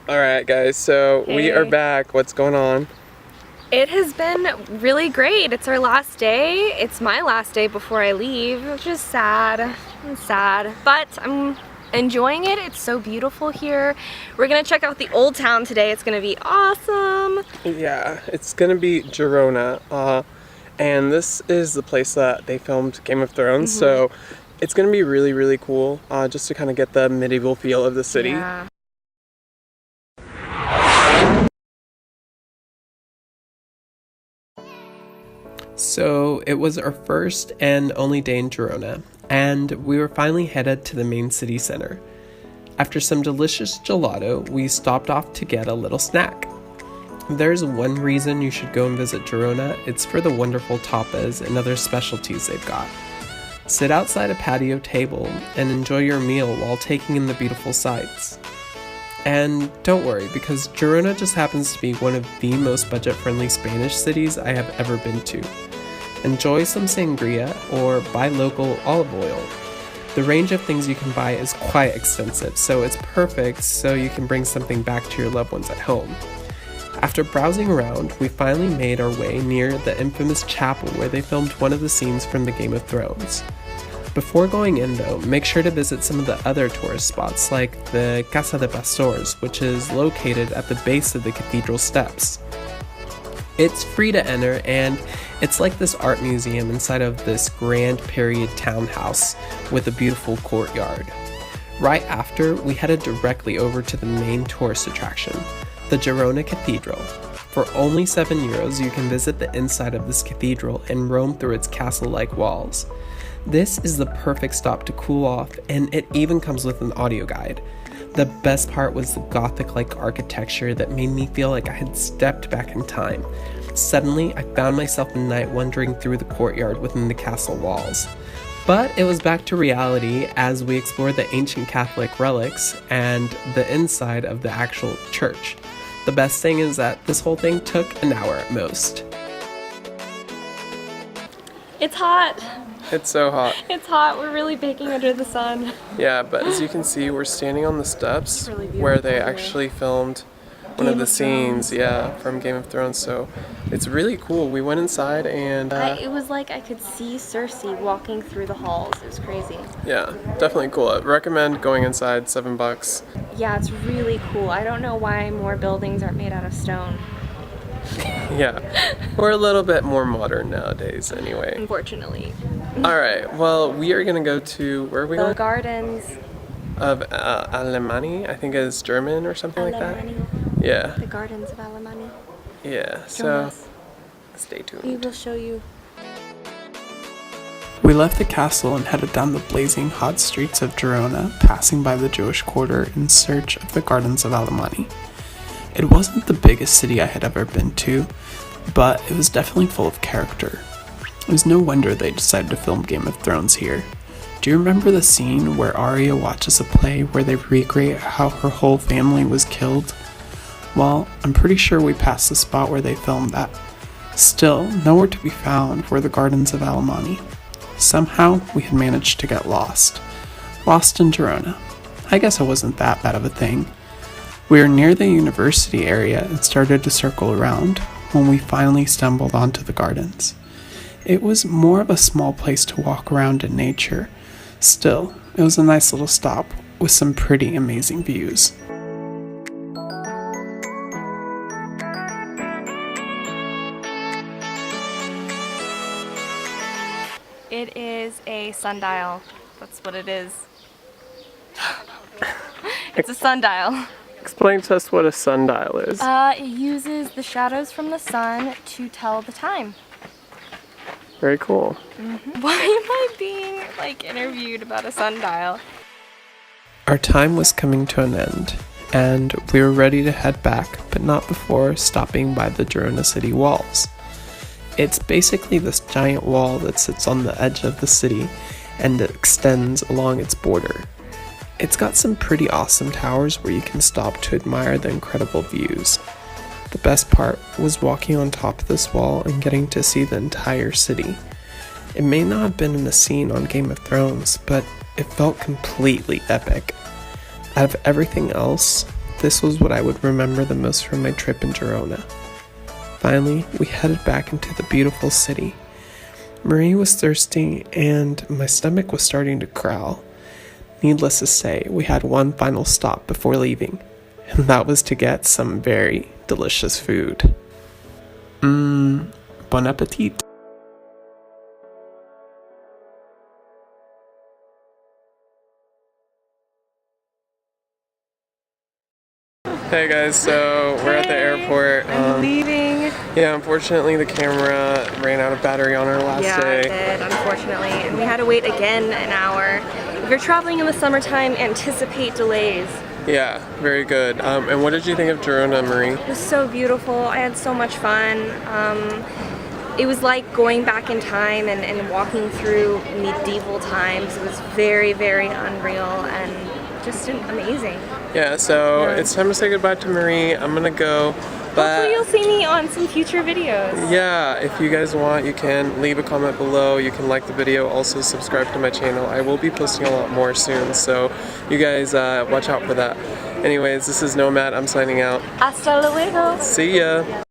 Alright guys, so we are back. What's going on? It has been really great. It's our last day. It's my last day before I leave, which is sad. I'm sad, but I'm enjoying it. It's so beautiful here. We're gonna check out the old town today. It's gonna be awesome. Yeah, it's gonna be Girona, and this is the place that they filmed Game of Thrones, so it's gonna be really, really cool, just to kind of get the medieval feel of the city. Yeah. So it was our first and only day in Girona, and we were finally headed to the main city center. After some delicious gelato, we stopped off to get a little snack. There's one reason you should go and visit Girona. It's for the wonderful tapas and other specialties they've got. Sit outside a patio table and enjoy your meal while taking in the beautiful sights. And don't worry, because Girona just happens to be one of the most budget-friendly Spanish cities I have ever been to. Enjoy some sangria or buy local olive oil. The range of things you can buy is quite extensive, so it's perfect so you can bring something back to your loved ones at home. After browsing around, we finally made our way near the infamous chapel where they filmed one of the scenes from the Game of Thrones. Before going in though, make sure to visit some of the other tourist spots like the Casa de Pastors, which is located at the base of the cathedral steps. It's free to enter, and it's like this art museum inside of this grand period townhouse with a beautiful courtyard. Right after, we headed directly over to the main tourist attraction, the Girona Cathedral. For only €7, you can visit the inside of this cathedral and roam through its castle-like walls. This is the perfect stop to cool off, and it even comes with an audio guide. The best part was the Gothic-like architecture that made me feel like I had stepped back in time. Suddenly, I found myself at night wandering through the courtyard within the castle walls. But it was back to reality as we explored the ancient Catholic relics and the inside of the actual church. The best thing is that this whole thing took an hour at most. It's hot. It's so hot. It's hot. We're really baking under the sun. Yeah, but as you can see, we're standing on the steps really where they actually filmed one of the scenes, Thrones. from Game of Thrones, so it's really cool. We went inside and It was like I could see Cersei walking through the halls. It was crazy. yeah, definitely cool. I recommend going inside, $7. Yeah, it's really cool. I don't know why more buildings aren't made out of stone. Yeah, we're a little bit more modern nowadays anyway. Unfortunately. Alright, well, we are gonna go to, where are we The going? gardens. Of Alemanys, I think is German or something like that. Yeah, The gardens of Alemanys. yeah, Join so us. stay tuned. We will show you. We left the castle and headed down the blazing hot streets of Girona, passing by the Jewish quarter in search of the gardens of Alemanys. It wasn't the biggest city I had ever been to, but it was definitely full of character. It was no wonder they decided to film Game of Thrones here. Do you remember the scene where Arya watches a play where they recreate how her whole family was killed? Well, I'm pretty sure we passed the spot where they filmed that. Still, nowhere to be found were the gardens of Alemanys. Somehow, we had managed to get lost. Lost in Girona. I guess it wasn't that bad of a thing. We were near the university area and started to circle around when we finally stumbled onto the gardens. It was more of a small place to walk around in nature. Still, it was a nice little stop with some pretty amazing views. It is a sundial. That's what it is. It's a sundial. Explain to us what a sundial is. It uses the shadows from the sun to tell the time. Very cool. Why am I being interviewed about a sundial? Our time was coming to an end, and we were ready to head back, but not before stopping by the Girona city walls. It's basically this giant wall that sits on the edge of the city and it extends along its border. It's got some pretty awesome towers where you can stop to admire the incredible views. The best part was walking on top of this wall and getting to see the entire city. It may not have been in a scene on Game of Thrones, but it felt completely epic. Out of everything else, this was what I would remember the most from my trip in Girona. Finally, we headed back into the beautiful city. Marie was thirsty and my stomach was starting to growl. Needless to say, we had one final stop before leaving, and that was to get some very delicious food. Bon appetit! Hey guys, so we're at the airport. I'm leaving. Yeah, unfortunately the camera ran out of battery on our last day. Yeah, it did, unfortunately. And we had to wait again an hour. If you're traveling in the summertime, anticipate delays. Yeah, very good. And what did you think of Girona, Marie? It was so beautiful. I had so much fun. It was like going back in time and walking through medieval times. It was very, very unreal and just amazing. Yeah, so it's time to say goodbye to Marie. I'm gonna go, but hopefully you'll see me on some future videos. yeah, if you guys want, you can leave a comment below. You can like the video, also subscribe to my channel. I will be posting a lot more soon, so you guys watch out for that. Anyways, this is Nomad. I'm signing out. Hasta luego. See ya.